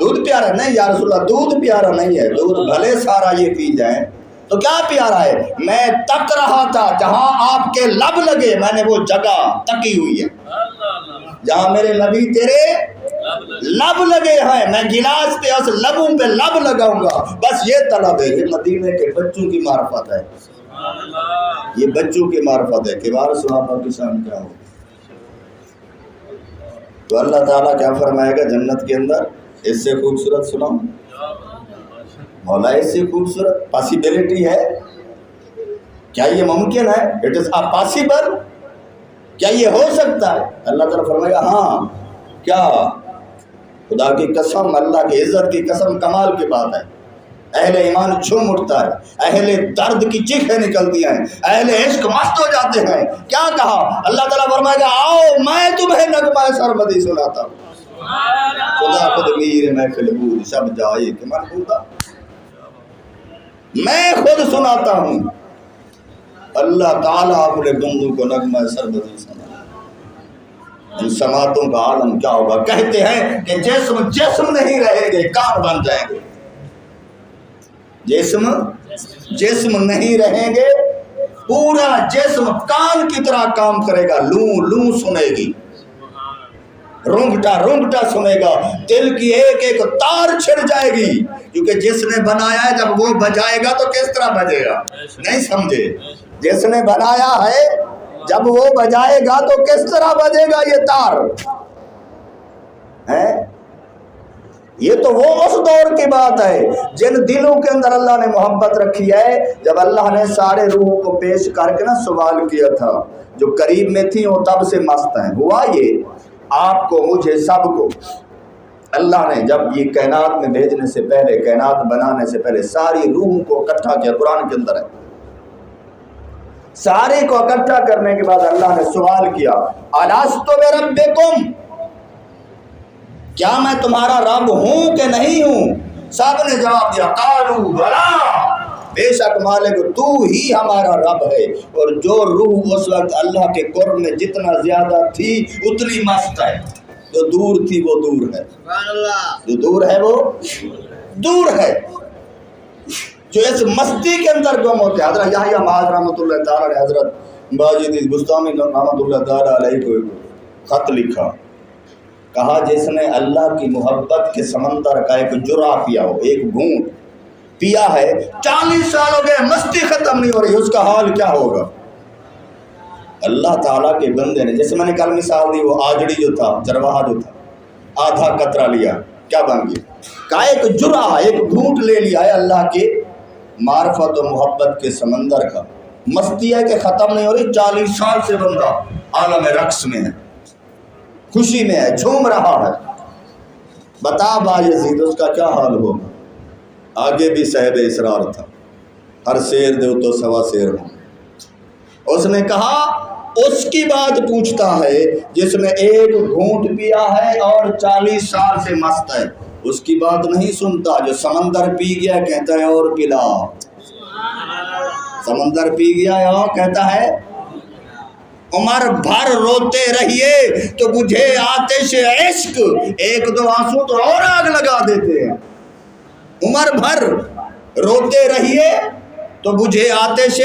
دودھ پیارا نہیں یا رسول اللہ، دودھ پیارا نہیں ہے، دودھ بھلے سارا یہ پی جائیں تو کیا پیارا ہے؟ میں تک رہا تھا جہاں آپ کے لب لگے، میں نے وہ جگہ تکی ہوئی ہے جہاں میرے نبی تیرے لب لگے ہیں، میں گلاس پہ اس لبوں پہ لب لگاؤں گا، بس یہ طلب ہے۔ یہ مدینے کے بچوں کی معرفت ہے، یہ بچوں کی معرفت ہے۔ کبار صحابہ کے سامنے کیا ہو تو اللہ تعالیٰ کیا فرمائے گا جنت کے اندر؟ اس سے خوبصورت سناؤ مولا، اس سے خوبصورت پاسیبلٹی ہے؟ کیا یہ ممکن ہے؟ It is possible? کیا یہ ہو سکتا ہے؟ اللہ تعالیٰ فرمائے گا ہاں، کیا؟ خدا کی قسم، اللہ کی عزت کی قسم، کمال کی بات ہے۔ اہل ایمان جھوم اٹھتا ہے، اہل درد کی چیخیں نکلتی ہیں، اہل عشق مست ہو جاتے ہیں۔ کیا کہا؟ اللہ تعالیٰ فرمائے گا آؤ میں تمہیں نغمہ سرمدی سناتا ہوں۔ خدا خود میر محفل بود شب جائے کہ من بودا، میں خود سناتا ہوں۔ اللہ تعالیٰ اپنے بندوں کو نغمہ سرمدی سنا۔ ان سماعتوں کا عالم کیا ہوگا؟ کہتے ہیں کہ جسم نہیں رہیں گے، کان بن جائیں گے۔ جسم نہیں رہیں گے، پورا جسم کان کی طرح کام کرے گا، لوں لوں سنے گی، رونگٹا رونگٹا سنے گا، دل کی ایک ایک تار چھڑ جائے گی، کیونکہ جس نے بنایا ہے جب وہ بجائے گا تو کس طرح بجے گا؟ نہیں سمجھے؟ جس نے بنایا ہے جب وہ بجائے گا تو کس طرح بجے گا یہ تار ہے؟ یہ تو وہ اس دور کی بات ہے جن دلوں کے اندر اللہ نے محبت رکھی ہے۔ جب اللہ نے سارے روحوں کو پیش کر کے سوال کیا تھا، جو قریب میں تھی وہ تب سے مست ہیں، ہوا یہ آپ کو مجھے سب کو اللہ نے جب یہ کائنات میں بھیجنے سے پہلے، کائنات بنانے سے پہلے ساری روحوں کو اکٹھا کیا، قرآن کے اندر ہے۔ سارے کو اکٹھا کرنے کے بعد اللہ نے سوال کیا الست بربکم، کیا میں تمہارا رب ہوں کہ نہیں ہوں؟ سب نے جواب دیا قالوا بلا، بے شک مالک تو ہی ہمارا رب ہے۔ اور جو روح اس وقت اللہ کے قرب میں جتنا زیادہ تھی اتنی مست ہے، جو دور تھی وہ دور ہے، جو دور ہے وہ دور ہے، جو اس مستی کے اندر گم ہوتے ہیں۔ حضرت یحییٰ معاذ رحمۃ اللہ تعالیٰ نے حضرت ماجد بستامی رحمۃ اللہ تعالیٰ علیہ کو خط لکھا، کہا جس نے اللہ کی محبت کے سمندر کا ایک جرعہ پیا ہو، ایک گھونٹ پیا ہے، 40 سال ہو گئے مستی ختم نہیں ہو رہی، اس کا حال کیا ہوگا؟ اللہ تعالیٰ کے بندے نے، جیسے میں نے کل مثال دی، وہ آجڑی جو تھا، چرواہا جو تھا، آدھا قطرہ لیا کیا بن گیا؟ کہا ایک جرعہ، ایک گھونٹ لے لیا ہے اللہ کے معرفت و محبت کے سمندر کا، مستی ہے کہ ختم نہیں ہو رہی۔ 40 سال سے بندہ عالم رقص میں ہے، خوشی میں ہے، جھوم رہا ہے۔ بتا با یزید اس کا کیا حال ہوگا؟ آگے بھی صاحب اسرار تھا، ہر شیر دے تو سوا شیر ہوں۔ اس نے کہا اس کی بات پوچھتا ہے جس نے ایک گھونٹ پیا ہے اور 40 سال سے مست ہے، اس کی بات نہیں سنتا۔ جو سمندر پی گیا کہتا ہے اور پلا، سمندر پی گیا اور کہتا ہے عمر بھر روتے رہیے تو مجھے آتش عشق، ایک دو آنسو تو اور آگ لگا دیتے ہیں۔ عمر بھر روتے رہیے تو مجھے آتش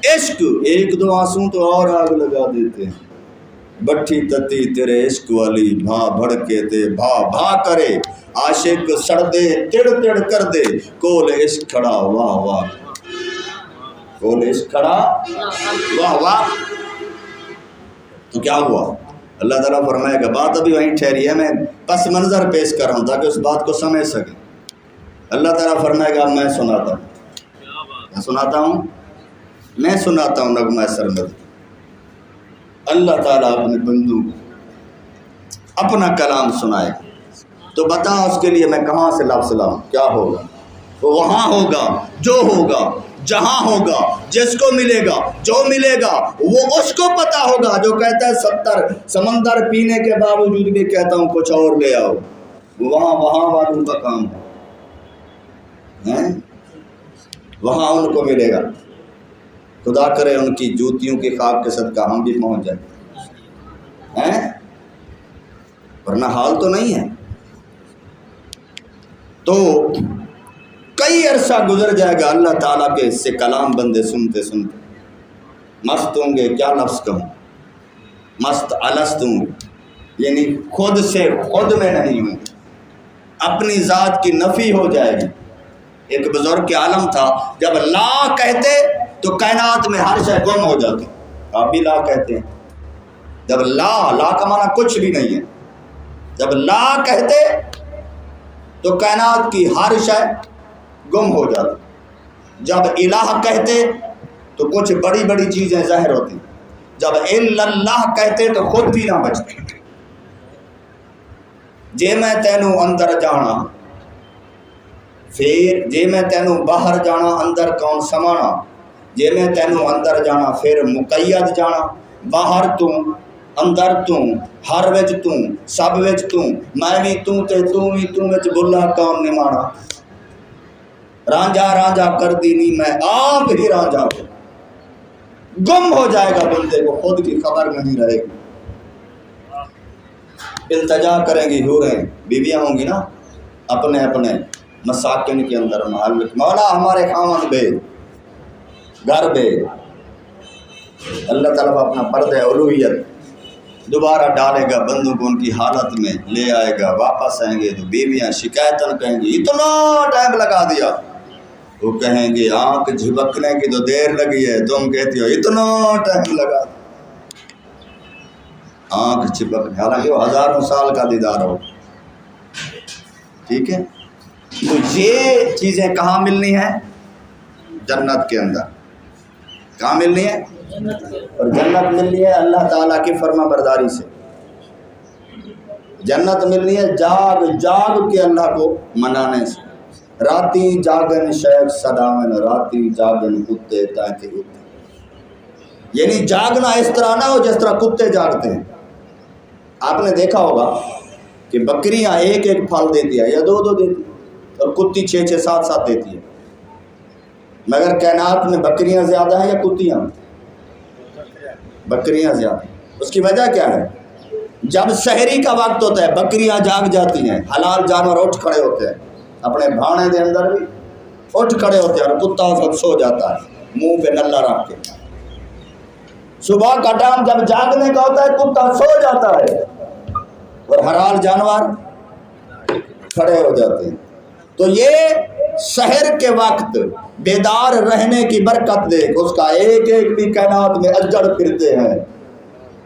عشق، ایک دو آنسو تو اور آگ لگا دیتے ہیں۔ بٹھی تتی تیرے عشق والی بھا بھڑکے تے بھا بھا کرے، عاشق سڑ دے تڑ تڑ کر دے، کول عشق کھڑا واہ واہ، کول عشق کھڑا واہ واہ۔ تو کیا ہوا؟ اللہ تعالیٰ فرمائے گا، بات ابھی وہیں ٹھہری ہے، میں پس منظر پیش کر رہا ہوں تاکہ اس بات کو سمجھ سکیں۔ اللہ تعالیٰ فرمائے گا میں سناتا ہوں، میں سناتا ہوں، میں سناتا ہوں نغمہ سرمدی۔ اللہ تعالیٰ اپنے بندوں کو اپنا کلام سنائے تو بتا اس کے لیے میں کہاں سے لفظ لاؤں؟ کیا ہوگا؟ وہ وہاں ہوگا جو ہوگا، جہاں ہوگا، جس کو ملے گا، جو ملے گا وہ اس کو پتا ہوگا جو کہتا ہے 70 سمندر پینے کے باوجود بھی کہتا ہوں کچھ اور لے آؤ، وہاں والوں کا کام ہے، وہاں ان کو ملے گا۔ خدا کرے ان کی جوتیوں کی خاک کے صدقہ ہم بھی پہنچ جائیں، ورنہ حال تو نہیں ہے۔ تو کئی عرصہ گزر جائے گا اللہ تعالیٰ کے سے کلام بندے سنتے سنتے مست ہوں گے. کیا لفظ کہوں؟ مست الست ہوں گے، یعنی خود سے خود میں نہیں ہوں، اپنی ذات کی نفی ہو جائے گی. ایک بزرگ کے عالم تھا، جب لا کہتے تو کائنات میں ہر شے گم ہو جاتی. آپ بھی لا کہتے ہیں. جب لا کا معنی کچھ بھی نہیں ہے. جب لا کہتے تو کائنات کی ہر شے گم ہو جاتی. جب الہ کہتے تو کچھ بڑی بڑی چیزیں ظاہر ہوتی. جب اللہ کہتے تو خود بھی نہ بچتے. جے میں تینوں اندر جانا، پھر جے میں تینوں باہر جانا اندر کون سمانا. جے میں تینوں اندر جانا پھر مقید جانا. باہر تو اندر تو ہر وچ تو سب وچ تو میں بھی تو تے تو بھی تو وچ بلا کون نمانا. رانجھا رانجھا کر دینی میں آپ ہی رانجھا ہوں. گم ہو جائے گا بندے کو، خود کی خبر نہیں رہے گی. التجا کریں گی حوریں، بیویاں ہوں گی نا اپنے اپنے مساکن کے اندر محل، مولا ہمارے خامن بے گھر بے. اللہ تعالیٰ اپنا پردہ الوہیت دوبارہ ڈالے گا، بندوں کو ان کی حالت میں لے آئے گا. واپس آئیں گے تو بیویاں شکایتاً کہیں گی اتنا ٹائم لگا دیا. وہ کہیں گے آنکھ جھپکنے کی تو دیر لگی ہے، تم کہتی ہو اتنا ٹائم لگا. آنکھ جھپکنے، حالانکہ وہ ہزاروں سال کا دیدار ہو. ٹھیک ہے، تو یہ چیزیں کہاں ملنی ہیں؟ جنت کے اندر. کہاں ملنی ہے؟ اور جنت ملنی ہے اللہ تعالیٰ کی فرما برداری سے. جنت ملنی ہے جاگ جاگ کے اللہ کو منانے سے. راتی جاگن شیخ صدامن، راتی جاگن کتے تاکہ کتے. یعنی جاگنا اس طرح نہ ہو جس طرح کتے جاگتے ہیں. آپ نے دیکھا ہوگا کہ بکریاں ایک ایک پھل دیتی ہے یا دو دو دیتی ہے، اور کتی 6 7 7 دیتی ہے. مگر کائنات میں بکریاں زیادہ ہیں یا کتیاں؟ بکریاں زیادہ. اس کی وجہ کیا ہے؟ جب سحری کا وقت ہوتا ہے بکریاں جاگ جاتی ہیں، حلال جانور اٹھ کھڑے ہوتے ہیں، اپنے بھانے کے اندر بھی اٹھ کھڑے ہوتے ہیں، اور کتا اس وقت سو جاتا ہے منہ پہ نلہ رکھ کے. صبح کا ٹائم جب جاگنے کا ہوتا ہے کتا سو جاتا ہے اور حلال جانور کھڑے ہو جاتے ہیں. تو یہ سحر کے وقت بیدار رہنے کی برکت دیکھ، اس کا ایک ایک بھی کائنات میں اجڑ پھرتے ہیں،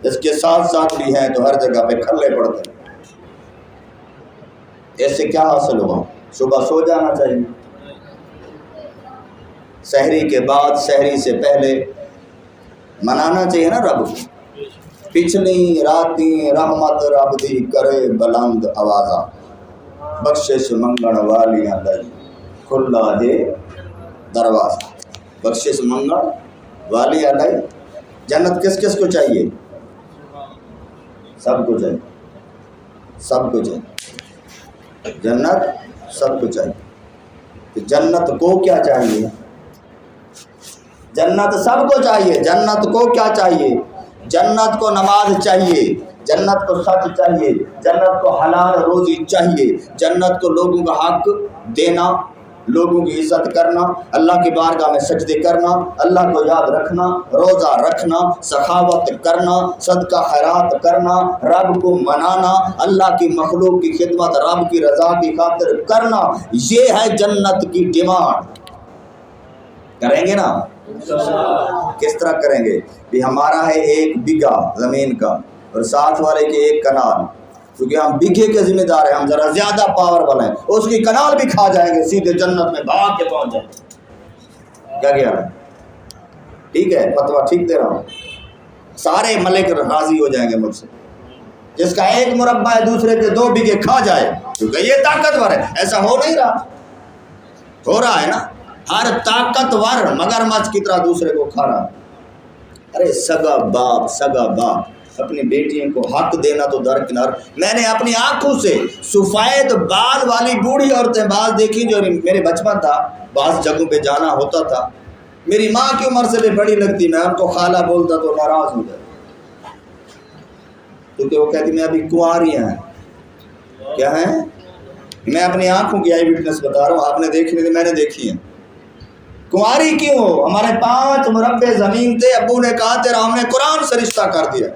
اس کے ساتھ ساتھ بھی ہیں تو ہر جگہ پہ کھلے پڑتے ہیں. اس سے کیا حاصل ہوا؟ صبح سو جانا چاہیے، سحری کے بعد سحری سے پہلے منانا چاہیے نا رب. پچھلی راتی رحمت رب دی کرے بلند آوازہ، بخشش منگن والیاں لئی کھلا ہے دروازہ. بخشش منگن والیاں لئی. جنت کس کس کو چاہیے؟ سب کو چاہیے، سب کو چاہیے. جنت سب کو چاہیے. تو جنت کو کیا چاہیے؟ جنت سب کو چاہیے. جنت کو کیا چاہیے؟ جنت کو نماز چاہیے، جنت کو سچ چاہیے، جنت کو حلال روزی چاہیے، جنت کو لوگوں کا حق دینا، لوگوں کی عزت کرنا، اللہ کی بارگاہ میں سجدے کرنا، اللہ کو یاد رکھنا، روزہ رکھنا، سخاوت کرنا، صدقہ خیرات کرنا، رب کو منانا، اللہ کی مخلوق کی خدمت رب کی رضا کی خاطر کرنا. یہ ہے جنت کی ڈیمانڈ. کریں گے نا؟ کس طرح کریں گے؟ بھی ہمارا ہے 1 بیگھا زمین کا اور ساتھ والے کے 1 کنال، کیونکہ ہم بیگھے کے ذمہ دار ہیں، ہم ذرا زیادہ پاور والے ہیں، اس کی کنال بھی کھا جائیں گے، سیدھے جنت میں بھاگ کے پہنچ جائیں گے. کیا کیا ہے؟ ٹھیک ہے، فتویٰ ٹھیک دے رہا ہوں. سارے ملک راضی ہو جائیں گے مجھ سے. جس کا 1 مربع ہے دوسرے کے 2 بیگھے کھا جائے، کیونکہ یہ طاقتور ہے. ایسا ہو نہیں رہا؟ ہو رہا ہے نا. ہر طاقتور مگرمچھ کی طرح دوسرے کو کھا رہا. ارے سگا باپ اپنی بیٹیوں کو حق دینا تو درکنار. میں نے اپنی آنکھوں سے سفید بال والی بوڑھی عورتیں بعض دیکھی، جو میرے بچپن تھا بعض جگہوں پہ جانا ہوتا تھا، میری ماں کی عمر سے بھی بڑی لگتی، میں ان کو خالہ بولتا تو ناراض ہو جاتا، کیونکہ وہ کہتی میں ابھی کنواری ہیں. کیا ہیں؟ میں اپنی آنکھوں کی آئی وٹنس بتا رہا ہوں، آپ نے دیکھی نہیں، میں نے دیکھی ہے۔ کنواری کیوں ہو؟ ہمارے 5 مربع زمین تھے، ابو نے کہا تیرا ہم نے قرآن سے رشتہ کر دیا۔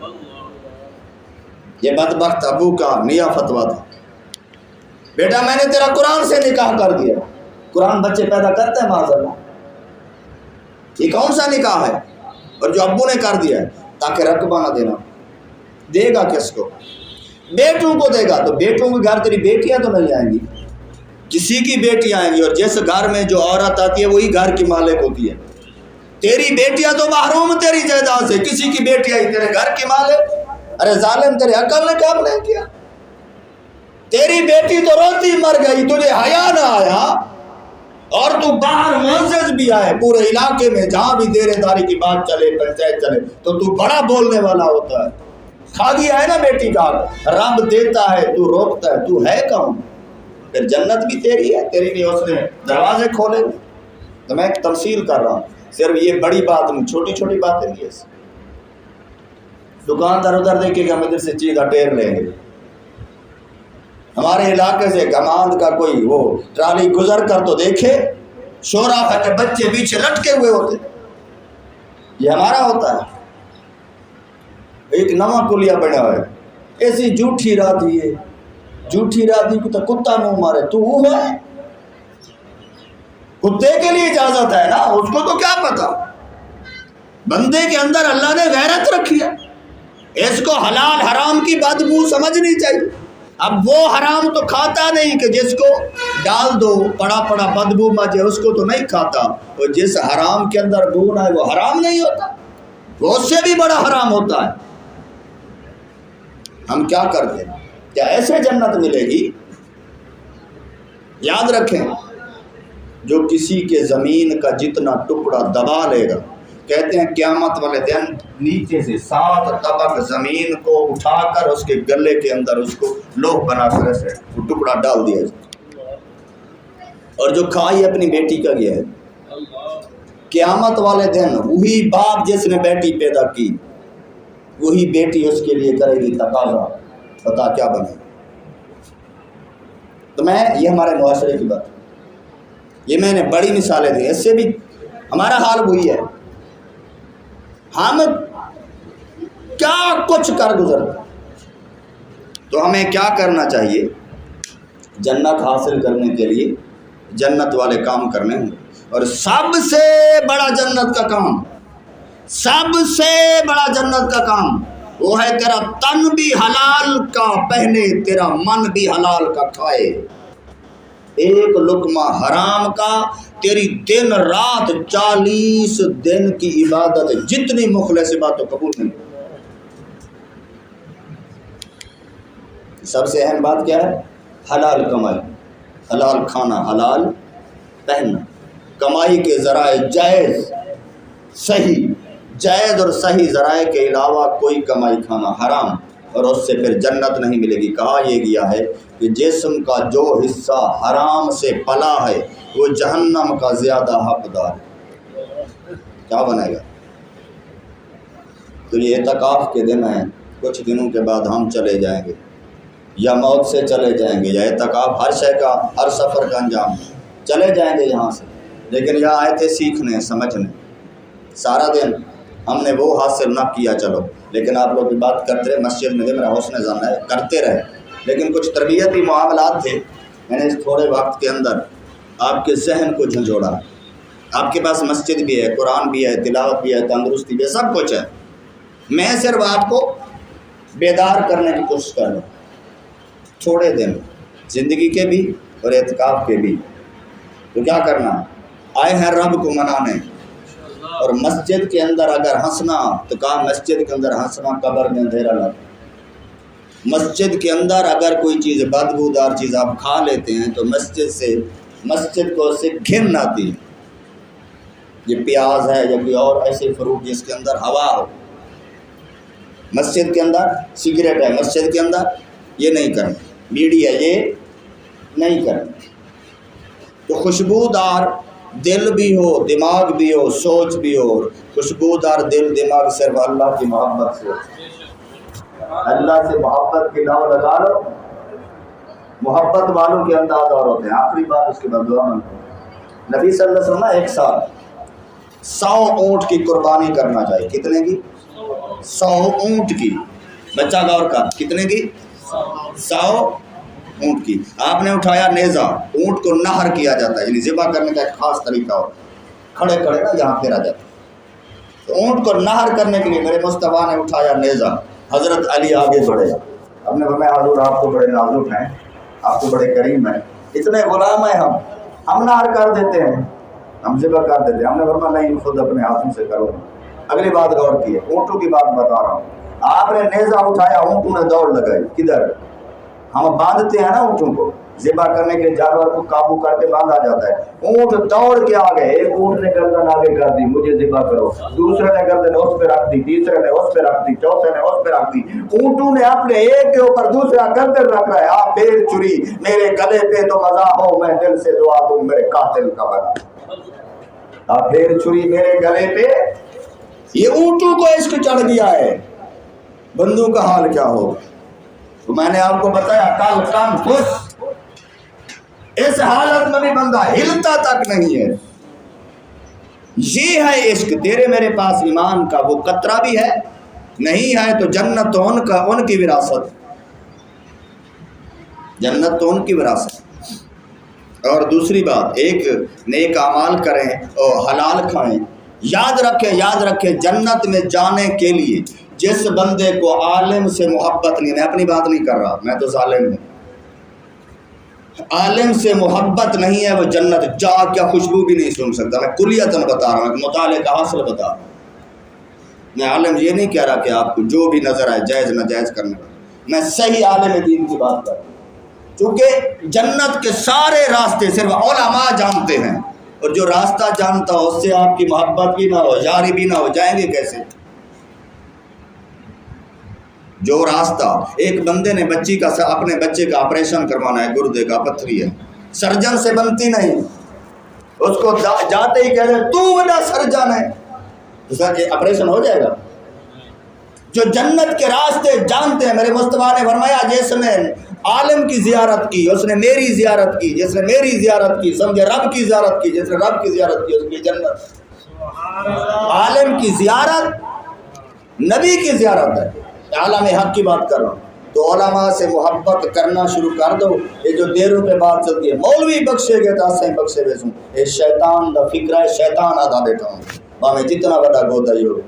یہ بدبخت ابو کا نیا فتویٰ تھا، بیٹا میں نے تیرا قرآن سے نکاح کر دیا۔ قرآن بچے پیدا کرتا ہے معاذ اللہ، یہ کون سا نکاح ہے؟ اور جو ابو نے کر دیا ہے تاکہ رقبہ نہ دینا۔ دے گا کس کو؟ بیٹوں کو دے گا، تو بیٹوں کے گھر تیری بیٹیاں تو نہیں آئیں گی، کسی کی بیٹیاں آئیں گی، اور جس گھر میں جو عورت آتی ہے وہی گھر کی مالک ہوتی ہے۔ تیری بیٹیاں تو محروم تیری جائیداد سے، کسی کی بیٹی آئی تیرے گھر کی مالک۔ ارے ظالم، تیرے عقل نے کام نہیں کیا؟ تیری بیٹی تو روتی مر گئی، تجھے حیا نہ آیا، اور تو باہر معزز بھی آئے پورے علاقے میں، جہاں بھی دیر داری کی بات چلے، پنچایت چلے، تو بڑا بولنے والا ہوتا ہے۔ کھا گیا ہے نا بیٹی کا، رب دیتا ہے تو روکتا ہے، تو ہے کون؟ پھر جنت بھی تیری ہے، تیری لیے اس نے دروازے کھولے۔ تو میں ایک تفصیل کر رہا ہوں، صرف یہ بڑی بات نہیں، چھوٹی چھوٹی باتیں نہیں۔ ایسی دکاندار ادھر دیکھے گا، ہم ادھر سے چیز ٹیر لیں گے۔ ہمارے علاقے سے گماند کا کوئی وہ ٹرالی گزر کر تو دیکھے، شورا کے بچے پیچھے لٹکے ہوئے ہوتے، یہ ہمارا ہوتا ہے۔ ایک نواں کلیا بنا ہوا ہے، ایسی جھوٹھی رادی ہے، جھوٹھی رادی کو تو کتا منہ مارے، تو وہ ہے؟ کتے کے لیے اجازت ہے نا، اس کو تو کیا پتا؟ بندے کے اندر اللہ نے غیرت رکھی ہے، اس کو حلال حرام کی بدبو سمجھنی چاہیے۔ اب وہ حرام تو کھاتا نہیں کہ جس کو ڈال دو پڑا پڑا بدبو مچے، اس کو تو نہیں کھاتا۔ اور جس حرام کے اندر بو نہ ہے وہ حرام نہیں ہوتا، وہ اس سے بھی بڑا حرام ہوتا ہے۔ ہم کیا کرتے ہیں؟ کیا ایسے جنت ملے گی؟ یاد رکھیں، جو کسی کے زمین کا جتنا ٹکڑا دبا لے گا، کہتے ہیں قیامت والے دن نیچے سے 7 طبق زمین کو اٹھا کر اس کے گلے کے اندر اس کو لوح بنا کر ایسے وہ ٹکڑا ڈال دیا جائے، اور جو کھائی اپنی بیٹی کا گیا ہے۔ قیامت والے دن وہی باپ جس نے بیٹی پیدا کی، وہی بیٹی اس کے لیے کرے گی تقاضا، بتا کیا بنے۔ تو یہ ہمارے معاشرے کی بات، یہ میں نے بڑی مثالیں دی، اس سے بھی ہمارا حال وہی ہے۔ ہم کیا کچھ کر گزرتے، تو ہمیں کیا کرنا چاہیے؟ جنت حاصل کرنے کے لیے جنت والے کام کرنے ہوں، اور سب سے بڑا جنت کا کام، سب سے بڑا جنت کا کام وہ ہے تیرا تن بھی حلال کا پہنے، تیرا من بھی حلال کا کھائے۔ ایک لقمہ حرام کا تیری دن رات 40 دن کی عبادت، جتنی مخلص باتوں قبول نہیں۔ سب سے اہم بات کیا ہے؟ حلال کمائی، حلال کھانا، حلال پہننا، کمائی کے ذرائع جائز، صحیح جائز اور صحیح ذرائع کے علاوہ کوئی کمائی کھانا حرام، اور اس سے پھر جنت نہیں ملے گی۔ کہا یہ گیا ہے کہ جسم کا جو حصہ حرام سے پلا ہے وہ جہنم کا زیادہ حقدار ہے۔ کیا بنے گا؟ تو یہ اعتکاف کے دن ہیں، کچھ دنوں کے بعد ہم چلے جائیں گے، یا موت سے چلے جائیں گے، یا اعتکاف ہر شے کا، ہر سفر کا انجام، چلے جائیں گے یہاں سے، لیکن یہاں آئے تھے سیکھنے، سمجھنے۔ سارا دن ہم نے وہ حاصل نہ کیا، چلو، لیکن آپ لوگ بات کرتے رہے، مسجد میں میرا حسن ظن ہے، کرتے رہے، لیکن کچھ تربیتی معاملات تھے، میں نے اس تھوڑے وقت کے اندر آپ کے ذہن کو جھنجھوڑا۔ آپ کے پاس مسجد بھی ہے، قرآن بھی ہے، تلاوت بھی ہے، تندرستی بھی ہے، سب کچھ ہے، میں صرف آپ کو بیدار کرنے کی کوشش کر رہا ہوں۔ تھوڑے دن زندگی کے بھی اور اعتکاف کے بھی، تو کیا کرنا؟ آئے ہیں رب کو منانے، اور مسجد کے اندر اگر ہنسنا تو کہا مسجد کے اندر ہنسنا قبر میں اندھیرا لاتا۔ مسجد کے اندر اگر کوئی چیز بدبودار چیز آپ کھا لیتے ہیں تو مسجد کو اس سے گھن آتی ہے۔ یہ پیاز ہے یا کوئی اور ایسے فروٹ جس کے اندر ہوا ہو، مسجد کے اندر سگریٹ ہے، مسجد کے اندر یہ نہیں کرنا، بیڑی ہے یہ نہیں کرنا۔ تو خوشبودار دل بھی ہو، دماغ بھی ہو، سوچ بھی ہو، خوشبودار دل دماغ صرف اللہ کی محبت سے، اللہ سے محبت کی ناؤ لگا لو، محبت والوں کے انداز اور ہوتے ہیں. آخری بات اس کے بعد دعا مانگتا ہوں. نبی صلی اللہ علیہ وسلم ایک سال 100 اونٹ کی قربانی کرنا چاہیے. کتنے کی؟ 100 اونٹ کی. بچہ غور کر، کتنے کی؟ 100 اونٹ کی. آپ نے اٹھایا نیزہ، اونٹ کو نہر کیا جاتا ہے، یعنی ذبح کرنے کا ایک خاص طریقہ ہوتا ہے. کھڑے کھڑے نا یہاں پھیرا جاتا ہے. تو اونٹ کو نہر کرنے کے لیے میرے مصطفیٰ نے اٹھایا نیزہ. حضرت علی آگے بڑھے. اب نے فرمایا حضور آپ تو بڑے نازک ہیں، آپ تو بڑے کریم ہیں، اتنے غلام ہیں ہم نہر کر دیتے ہیں، ہم ذبح کر دیتے ہیں. ہم نے فرمایا نہیں، خود اپنے ہاتھوں سے کروں. اگلی بات غور کی ہے، اونٹوں کی بات بتا رہا ہوں. آپ نے نیزہ اٹھایا، اونٹوں نے دوڑ لگائی. کدھر؟ ہم باندھتے ہیں نا اونٹوں کو، ذبح کرنے کے لیے جانور کو قابو کر کے باندھا جاتا ہے. اونٹ دوڑ کے آ گئے. ایک اونٹ نے گردن آگے کر دی، مجھے ذبح کرو. دوسرے نے گردن اس پہ رکھ دی، تیسرے نے اس پہ رکھ دی، چوتھے نے اس پہ رکھ دی. اونٹوں نے اپنے ایک کے اوپر دوسرا گردن رکھ رہا ہے. آپ پھر چھری میرے گلے پہ تو مزہ ہو، میں دل سے دعا دوں میرے قاتل کا بنا. آپ پھر چھری میرے گلے پہ. یہ اونٹوں کو عشق چڑھ گیا ہے، بندوں کا حال کیا ہوگا؟ تو میں نے آپ کو بتایا کل کام خوش، اس حالت میں بھی بندہ ہلتا تک نہیں ہے. یہ ہے عشق. تیرے میرے پاس ایمان کا وہ قطرہ بھی ہے نہیں ہے تو جنت تو ان کی وراثت، جنت تو ان کی وراثت. اور دوسری بات، ایک نیک اعمال کریں اور حلال کھائیں. یاد رکھیں جنت میں جانے کے لیے جس بندے کو عالم سے محبت نہیں، میں اپنی بات نہیں کر رہا، میں تو ظالم ہوں، عالم سے محبت نہیں ہے وہ جنت جا کیا خوشبو بھی نہیں سن سکتا. میں کلیتاً بتا رہا ہوں، مطالعے کا حاصل بتا رہا ہوں. میں عالم یہ نہیں کہہ رہا کہ آپ کو جو بھی نظر آئے جائز ناجائز کرنے کا. میں صحیح عالم دین کی بات کر رہا ہوں، کیونکہ جنت کے سارے راستے صرف علماء جانتے ہیں، اور جو راستہ جانتا ہو اس سے آپ کی محبت بھی نہ ہو، یاری بھی نہ ہو، جائیں گے کیسے؟ جو راستہ ایک بندے نے اپنے بچے کا آپریشن کروانا ہے، گردے کا پتھری ہے، سرجن سے بنتی نہیں. اس کو جاتے ہی کہتے تو بڑا سرجن ہے، تو سر کہ آپریشن ہو جائے گا. جو جنت کے راستے جانتے ہیں، میرے مصطفیٰ نے فرمایا جس نے عالم کی زیارت کی اس نے میری زیارت کی، جس نے میری زیارت کی سمجھے رب کی زیارت کی، جس نے رب کی زیارت کی اس کی جنت. عالم کی زیارت نبی کی زیارت ہے. عالم حق کی بات کر رہا ہوں. تو علماء سے محبت کرنا شروع کر دو. یہ جو دیروں پہ بات چلتی ہے مولوی بخشے گے تو اسیں بخشے بیسوں، یہ شیطان دا فکر ہے، شیطان آدھا بیٹھا ہوں میں جتنا بڑا گودا ہی ہو.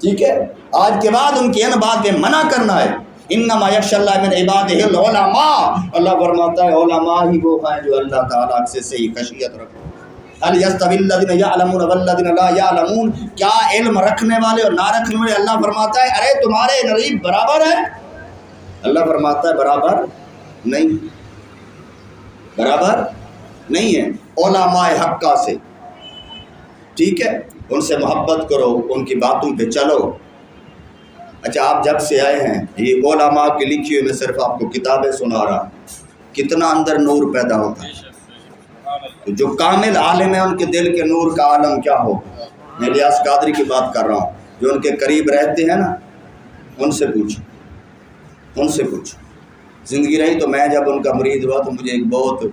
ٹھیک ہے، آج کے بعد ان کی ان بات پہ منع کرنا ہے. انما یخشی اللہ من عبادہ العلماء، اللہ فرماتا ہے علماء ہی وہ ہیں جو اللہ تعالیٰ سے صحیح خشیت رکھتے ہیں. هل يستوي الذين يعلمون والذين لا يعلمون، کیا علم رکھنے والے اور نہ رکھنے والے، اللہ فرماتا ہے ارے تمہارے نزدیک برابر ہے؟ اللہ فرماتا ہے برابر نہیں، برابر نہیں ہے. علماء حقہ سے ٹھیک ہے، ان سے محبت کرو، ان کی باتوں پہ چلو. اچھا آپ جب سے آئے ہیں یہ علماء کے لکھی ہوئی میں صرف آپ کو کتابیں سنا رہا، کتنا اندر نور پیدا ہوتا ہے. تو جو کامل عالم ہے ان کے دل کے نور کا عالم کیا ہو. میں الیاس قادری کی بات کر رہا ہوں، جو ان کے قریب رہتے ہیں نا ان سے پوچھو. زندگی رہی تو میں جب ان کا مرید ہوا تو مجھے ایک بہت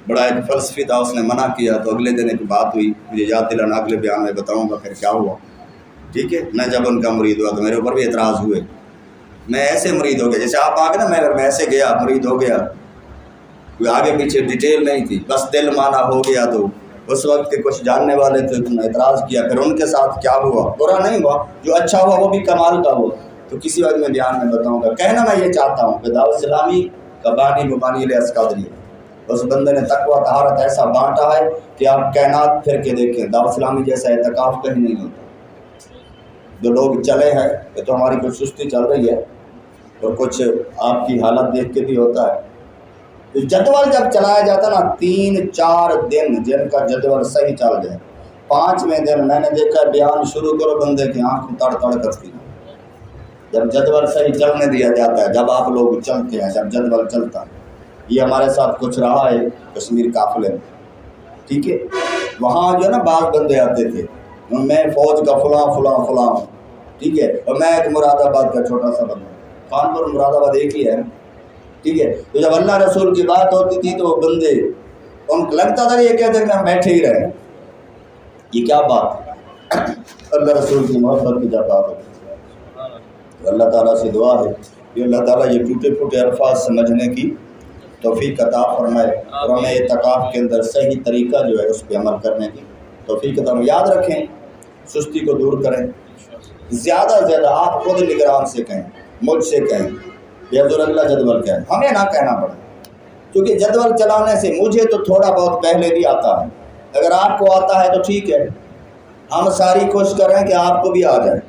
بڑا ایک فلسفی تھا، اس نے منع کیا تو اگلے دن ایک بات ہوئی، مجھے یاد دلانا اگلے بیان میں بتاؤں گا پھر کیا ہوا. ٹھیک ہے، میں جب ان کا مرید ہوا تو میرے اوپر بھی اعتراض ہوئے. میں ایسے مرید ہو گیا جیسے آپ آگے نا، میں ایسے گیا مرید ہو گیا، کوئی آگے پیچھے ڈیٹیل نہیں تھی، بس دل مانا ہو گیا. تو اس وقت کے کچھ جاننے والے تھے، انہوں نے اعتراض کیا. پھر ان کے ساتھ کیا ہوا، برا نہیں ہوا، جو اچھا ہوا وہ بھی کمال کا ہوا. تو کسی وقت میں بیان میں بتاؤں گا. کہنا میں یہ چاہتا ہوں کہ دعوت اسلامی کا بانی مبانی الیاس قادری ہے. اس بندے نے تقویٰ طہارت ایسا بانٹا ہے کہ آپ کائنات پھر کے دیکھیں، دعوت اسلامی جیسا اعتکاف کہیں نہیں ہوتا. جو لوگ چلے ہیں کہ تو ہماری کچھ سستی چل رہی ہے اور کچھ آپ کی حالت دیکھ کے بھی ہوتا ہے. جدول جب چلایا جاتا نا 3-4 دن جن کا جدول صحیح چل جائے، 5ویں دن میں نے دیکھا بیان شروع کرو بندے کی آنکھ تڑ کرتی ہے. جب جدول صحیح چلنے دیا جاتا ہے، جب آپ لوگ چلتے ہیں، جب جدول چلتا ہے. یہ ہمارے ساتھ کچھ رہا ہے کشمیر قافلے میں. ٹھیک ہے، وہاں جو ہے نا بعض بندے آتے تھے، میں فوج کا فلاں ٹھیک ہے، اور میں ایک مراد آباد کا چھوٹا سا بندہ. کانپور مراد آباد ایک ہی ہے. ٹھیک ہے. تو جب اللہ رسول کی بات ہوتی تھی تو وہ بندے ان کو لگتا تھا یہ کہتے ہیں کہ ہم بیٹھے ہی رہیں. یہ کیا بات ہے؟ اللہ رسول کی محبت کی جب بات ہوتی ہے. اللہ تعالیٰ سے دعا ہے کہ اللہ تعالیٰ یہ ٹوٹے پھوٹے الفاظ سمجھنے کی توفیق عطا فرمائے اور ہمیں اعتکاف کے اندر صحیح طریقہ جو ہے اس پہ عمل کرنے کی توفیق عطا. یاد رکھیں سستی کو دور کریں. زیادہ سے زیادہ آپ خود نگران سے کہیں, مجھ سے کہیں, یا حضور اگلا جدول کہیں, ہمیں نہ کہنا پڑے. کیونکہ جدول چلانے سے مجھے تو تھوڑا بہت پہلے بھی آتا ہے, اگر آپ کو آتا ہے تو ٹھیک ہے, ہم ساری کوشش کر رہے ہیں کہ آپ کو بھی آ جائے.